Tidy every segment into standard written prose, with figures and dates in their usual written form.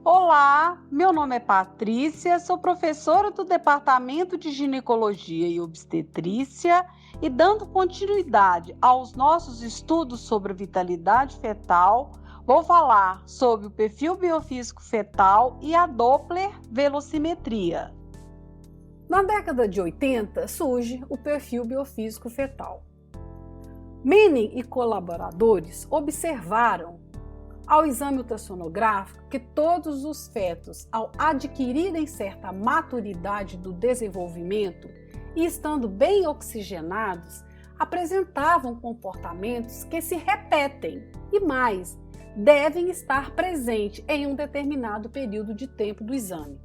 Olá, meu nome é Patrícia, sou professora do Departamento de Ginecologia e Obstetrícia e dando continuidade aos nossos estudos sobre a vitalidade fetal, vou falar sobre o perfil biofísico fetal e a Doppler velocimetria. Na década de 80, surge o perfil biofísico fetal. Manning e colaboradores observaram ao exame ultrassonográfico que todos os fetos, ao adquirirem certa maturidade do desenvolvimento e estando bem oxigenados, apresentavam comportamentos que se repetem e mais, devem estar presentes em um determinado período de tempo do exame.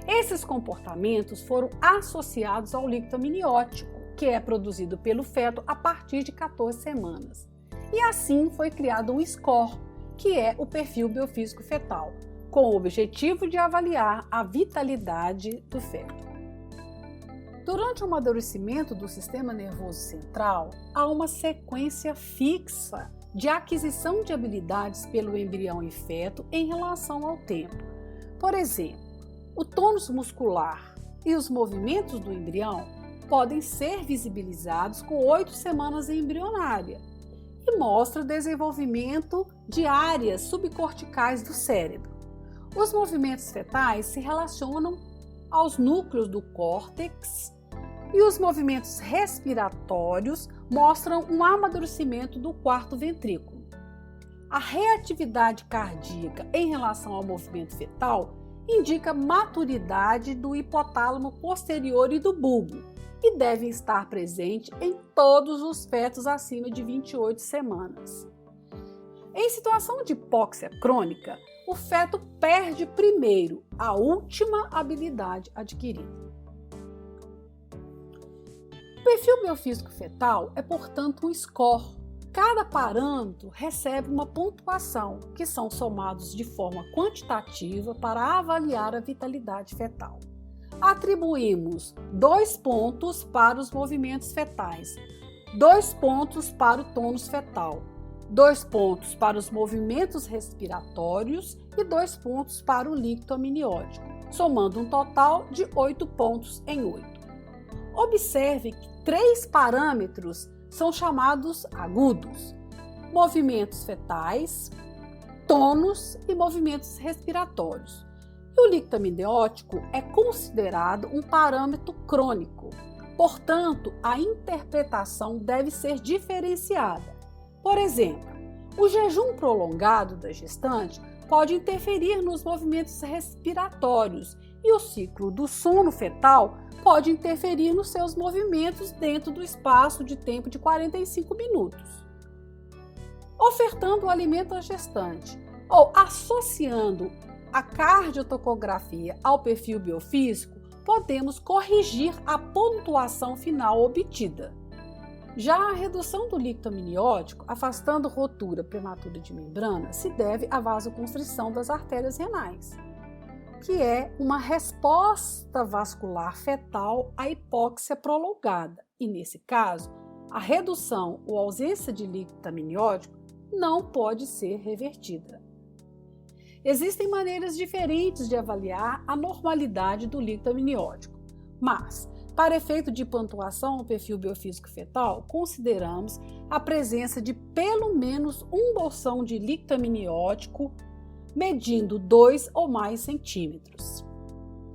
Esses comportamentos foram associados ao líquido amniótico, que é produzido pelo feto a partir de 14 semanas. E assim foi criado um score, que é o perfil biofísico fetal, com o objetivo de avaliar a vitalidade do feto. Durante o amadurecimento do sistema nervoso central, há uma sequência fixa de aquisição de habilidades pelo embrião e feto em relação ao tempo. Por exemplo, o tônus muscular e os movimentos do embrião podem ser visibilizados com 8 semanas embrionária e mostra o desenvolvimento de áreas subcorticais do cérebro. Os movimentos fetais se relacionam aos núcleos do córtex e os movimentos respiratórios mostram um amadurecimento do quarto ventrículo. A reatividade cardíaca em relação ao movimento fetal indica maturidade do hipotálamo posterior e do bulbo e devem estar presentes em todos os fetos acima de 28 semanas. Em situação de hipóxia crônica, o feto perde primeiro a última habilidade adquirida. O perfil biofísico fetal é, portanto, um score. Cada parâmetro recebe uma pontuação, que são somados de forma quantitativa para avaliar a vitalidade fetal. Atribuímos 2 pontos para os movimentos fetais, 2 pontos para o tônus fetal, 2 pontos para os movimentos respiratórios e 2 pontos para o líquido amniótico, somando um total de 8 pontos em 8. Observe que 3 parâmetros são chamados agudos: movimentos fetais, tônus e movimentos respiratórios. E o líquido amniótico é considerado um parâmetro crônico, portanto, a interpretação deve ser diferenciada. Por exemplo, o jejum prolongado da gestante pode interferir nos movimentos respiratórios e o ciclo do sono fetal pode interferir nos seus movimentos dentro do espaço de tempo de 45 minutos. Ofertando o alimento à gestante ou associando a cardiotocografia ao perfil biofísico, podemos corrigir a pontuação final obtida. Já a redução do líquido amniótico, afastando rotura prematura de membrana, se deve à vasoconstrição das artérias renais, que é uma resposta vascular fetal à hipóxia prolongada. E nesse caso, a redução ou ausência de líquido amniótico não pode ser revertida. Existem maneiras diferentes de avaliar a normalidade do líquido amniótico, mas, para efeito de pontuação no perfil biofísico fetal, consideramos a presença de pelo menos um bolsão de líquido amniótico medindo 2 ou mais centímetros.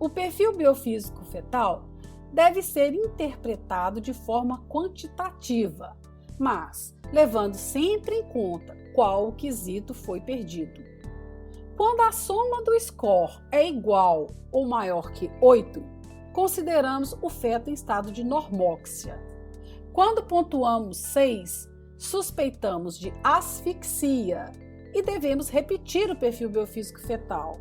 O perfil biofísico fetal deve ser interpretado de forma quantitativa, mas levando sempre em conta qual quesito foi perdido. Quando a soma do score é igual ou maior que 8, consideramos o feto em estado de normóxia. Quando pontuamos 6, suspeitamos de asfixia e devemos repetir o perfil biofísico fetal,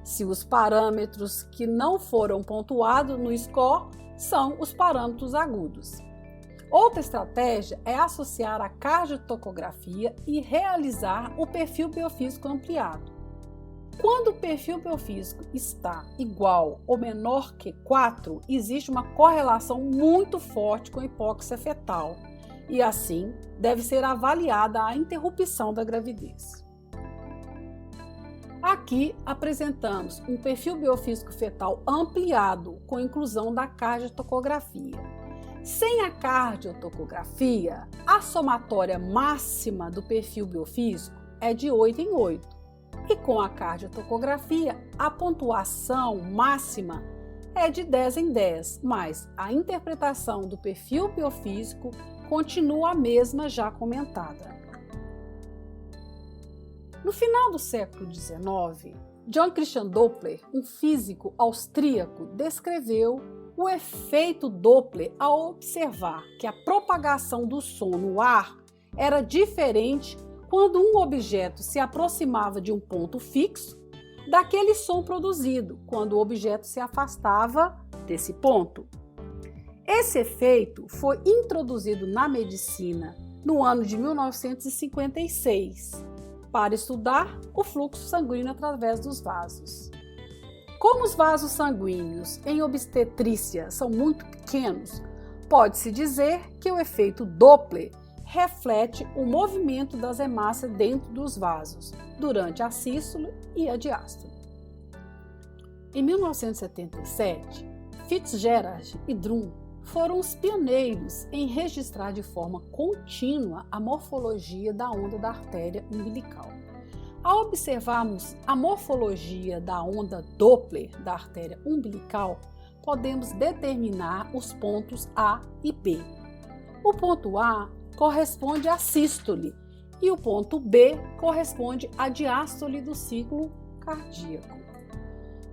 se os parâmetros que não foram pontuados no score são os parâmetros agudos. Outra estratégia é associar a cardiotocografia e realizar o perfil biofísico ampliado. Quando o perfil biofísico está igual ou menor que 4, existe uma correlação muito forte com a hipóxia fetal e, assim, deve ser avaliada a interrupção da gravidez. Aqui apresentamos um perfil biofísico fetal ampliado com inclusão da cardiotocografia. Sem a cardiotocografia, a somatória máxima do perfil biofísico é de 8 em 8. E com a cardiotocografia, a pontuação máxima é de 10 em 10, mas a interpretação do perfil biofísico continua a mesma já comentada. No final do século XIX, Johann Christian Doppler, um físico austríaco, descreveu o efeito Doppler ao observar que a propagação do som no ar era diferente quando um objeto se aproximava de um ponto fixo daquele som produzido quando o objeto se afastava desse ponto. Esse efeito foi introduzido na medicina no ano de 1956 para estudar o fluxo sanguíneo através dos vasos. Como os vasos sanguíneos em obstetrícia são muito pequenos, pode-se dizer que o efeito Doppler reflete o movimento das hemácias dentro dos vasos, durante a sístole e a diástole. Em 1977, Fitzgerald e Drum foram os pioneiros em registrar de forma contínua a morfologia da onda da artéria umbilical. Ao observarmos a morfologia da onda Doppler da artéria umbilical, podemos determinar os pontos A e B. O ponto A corresponde à sístole e o ponto B corresponde à diástole do ciclo cardíaco.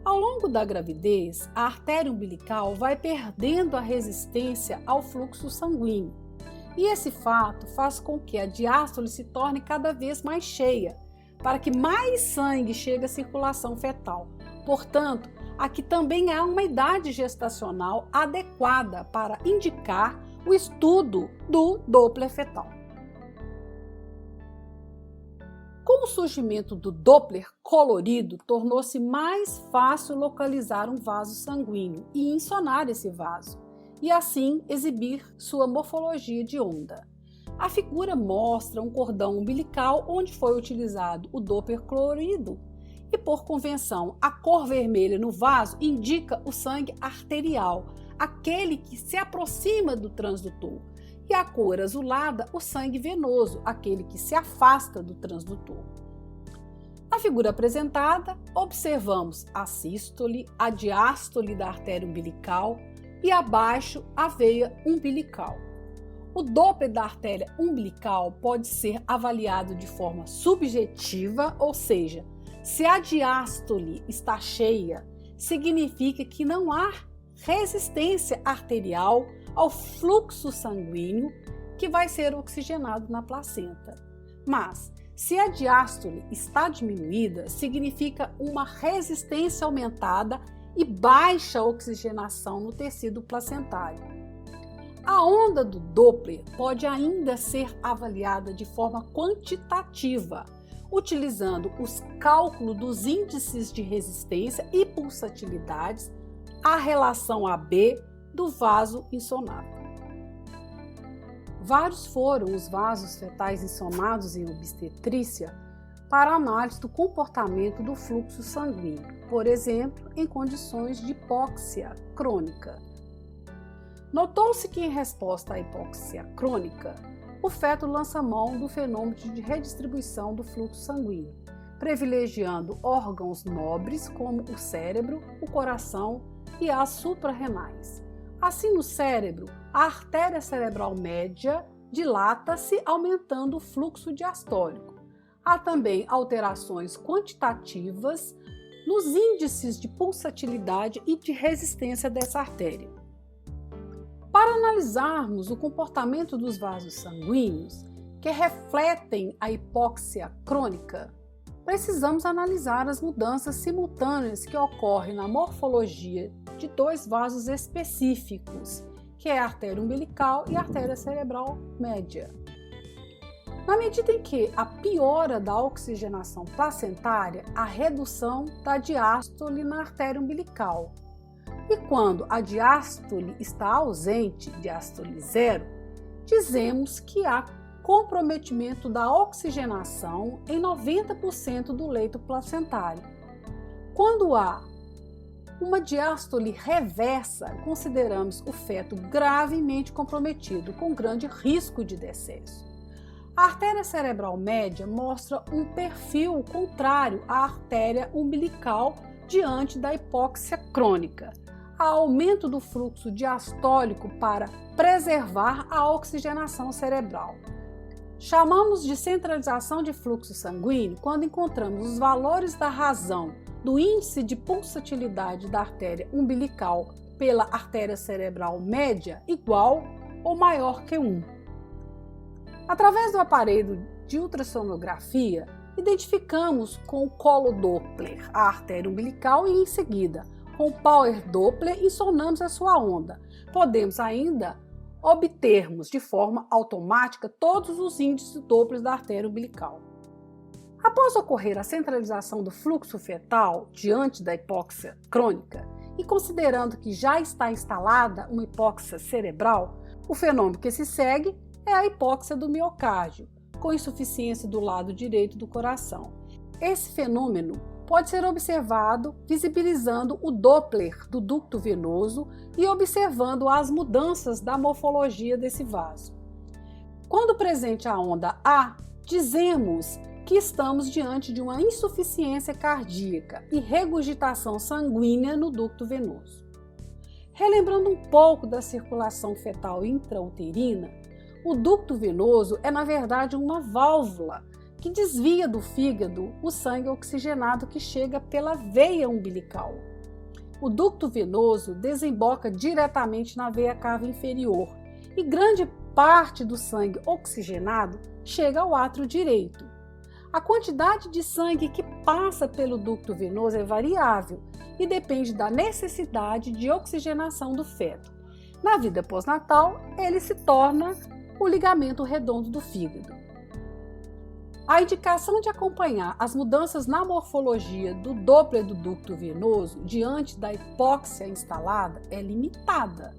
Ao longo da gravidez, a artéria umbilical vai perdendo a resistência ao fluxo sanguíneo, e esse fato faz com que a diástole se torne cada vez mais cheia, para que mais sangue chegue à circulação fetal. Portanto, aqui também há uma idade gestacional adequada para indicar o estudo do Doppler fetal. Com o surgimento do Doppler colorido, tornou-se mais fácil localizar um vaso sanguíneo e insonar esse vaso, e assim exibir sua morfologia de onda. A figura mostra um cordão umbilical onde foi utilizado o Doppler colorido, e por convenção, a cor vermelha no vaso indica o sangue arterial, aquele que se aproxima do transdutor, e a cor azulada, o sangue venoso, aquele que se afasta do transdutor. Na figura apresentada, observamos a sístole, a diástole da artéria umbilical e abaixo a veia umbilical. O Doppler da artéria umbilical pode ser avaliado de forma subjetiva, ou seja, se a diástole está cheia, significa que não há resistência arterial ao fluxo sanguíneo que vai ser oxigenado na placenta. Mas, se a diástole está diminuída, significa uma resistência aumentada e baixa oxigenação no tecido placentário. A onda do Doppler pode ainda ser avaliada de forma quantitativa, utilizando os cálculos dos índices de resistência e pulsatilidades, a relação AB do vaso insonado. Vários foram os vasos fetais insonados em obstetrícia para análise do comportamento do fluxo sanguíneo, por exemplo, em condições de hipóxia crônica. Notou-se que, em resposta à hipóxia crônica, o feto lança mão do fenômeno de redistribuição do fluxo sanguíneo, privilegiando órgãos nobres como o cérebro, o coração e as suprarrenais. Assim, no cérebro, a artéria cerebral média dilata-se, aumentando o fluxo diastólico. Há também alterações quantitativas nos índices de pulsatilidade e de resistência dessa artéria. Para analisarmos o comportamento dos vasos sanguíneos que refletem a hipóxia crônica, precisamos analisar as mudanças simultâneas que ocorrem na morfologia de dois vasos específicos, que é a artéria umbilical e a artéria cerebral média. Na medida em que a piora da oxigenação placentária, a redução da diástole na artéria umbilical. E quando a diástole está ausente, diástole zero, dizemos que há comprometimento da oxigenação em 90% do leito placentário, Quando há uma diástole reversa, consideramos o feto gravemente comprometido, com grande risco de decesso. A artéria cerebral média mostra um perfil contrário à artéria umbilical diante da hipóxia crônica. Há aumento do fluxo diastólico para preservar a oxigenação cerebral. Chamamos de centralização de fluxo sanguíneo quando encontramos os valores da razão do índice de pulsatilidade da artéria umbilical pela artéria cerebral média igual ou maior que 1. Através do aparelho de ultrassonografia, identificamos com o colo Doppler a artéria umbilical e, em seguida, com o Power Doppler, insonamos a sua onda. Podemos ainda obtermos de forma automática todos os índices Doppler da artéria umbilical. Após ocorrer a centralização do fluxo fetal diante da hipóxia crônica e considerando que já está instalada uma hipóxia cerebral, o fenômeno que se segue é a hipóxia do miocárdio, com insuficiência do lado direito do coração. Esse fenômeno pode ser observado visibilizando o Doppler do ducto venoso e observando as mudanças da morfologia desse vaso. Quando presente a onda A, dizemos que estamos diante de uma insuficiência cardíaca e regurgitação sanguínea no ducto venoso. Relembrando um pouco da circulação fetal intrauterina, o ducto venoso é, na verdade, uma válvula que desvia do fígado o sangue oxigenado que chega pela veia umbilical. O ducto venoso desemboca diretamente na veia cava inferior e grande parte do sangue oxigenado chega ao átrio direito. A quantidade de sangue que passa pelo ducto venoso é variável e depende da necessidade de oxigenação do feto. Na vida pós-natal, ele se torna o ligamento redondo do fígado. A indicação de acompanhar as mudanças na morfologia do Doppler do ducto venoso diante da hipóxia instalada é limitada,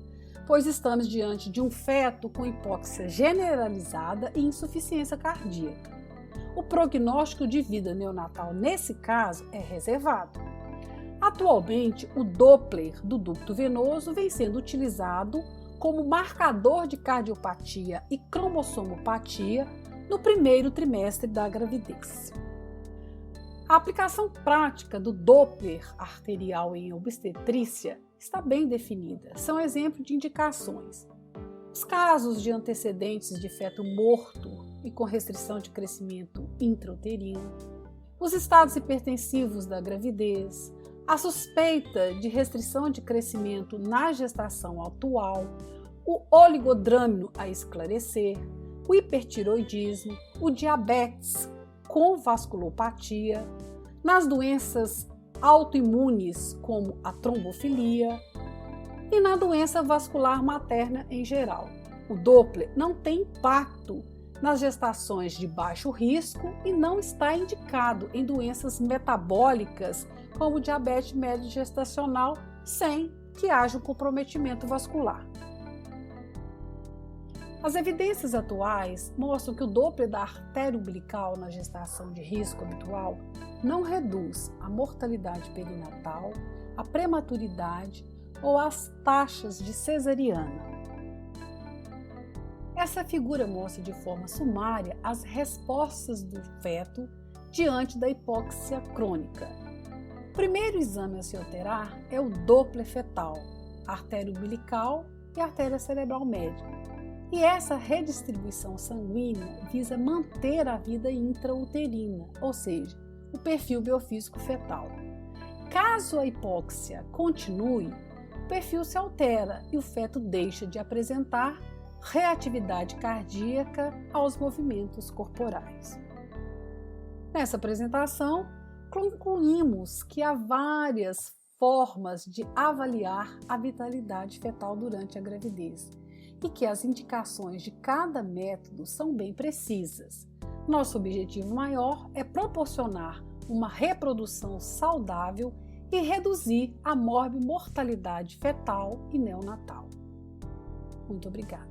pois estamos diante de um feto com hipóxia generalizada e insuficiência cardíaca. O prognóstico de vida neonatal nesse caso é reservado. Atualmente, o Doppler do ducto venoso vem sendo utilizado como marcador de cardiopatia e cromossomopatia no primeiro trimestre da gravidez. A aplicação prática do Doppler arterial em obstetrícia está bem definida. São exemplo de indicações. Os casos de antecedentes de feto morto e com restrição de crescimento intrauterino, os estados hipertensivos da gravidez, a suspeita de restrição de crescimento na gestação atual, o oligodrâmino a esclarecer, o hipertiroidismo, o diabetes com vasculopatia, nas doenças autoimunes como a trombofilia e na doença vascular materna em geral. O Doppler não tem impacto nas gestações de baixo risco e não está indicado em doenças metabólicas como diabetes médio gestacional sem que haja um comprometimento vascular. As evidências atuais mostram que o Doppler da artéria umbilical na gestação de risco habitual não reduz a mortalidade perinatal, a prematuridade ou as taxas de cesariana. Essa figura mostra de forma sumária as respostas do feto diante da hipóxia crônica. O primeiro exame a se alterar é o Doppler fetal, a artéria umbilical e a artéria cerebral média. E essa redistribuição sanguínea visa manter a vida intrauterina, ou seja, o perfil biofísico fetal. Caso a hipóxia continue, o perfil se altera e o feto deixa de apresentar reatividade cardíaca aos movimentos corporais. Nessa apresentação, concluímos que há várias formas de avaliar a vitalidade fetal durante a gravidez e que as indicações de cada método são bem precisas. Nosso objetivo maior é proporcionar uma reprodução saudável e reduzir a morbimortalidade fetal e neonatal. Muito obrigada.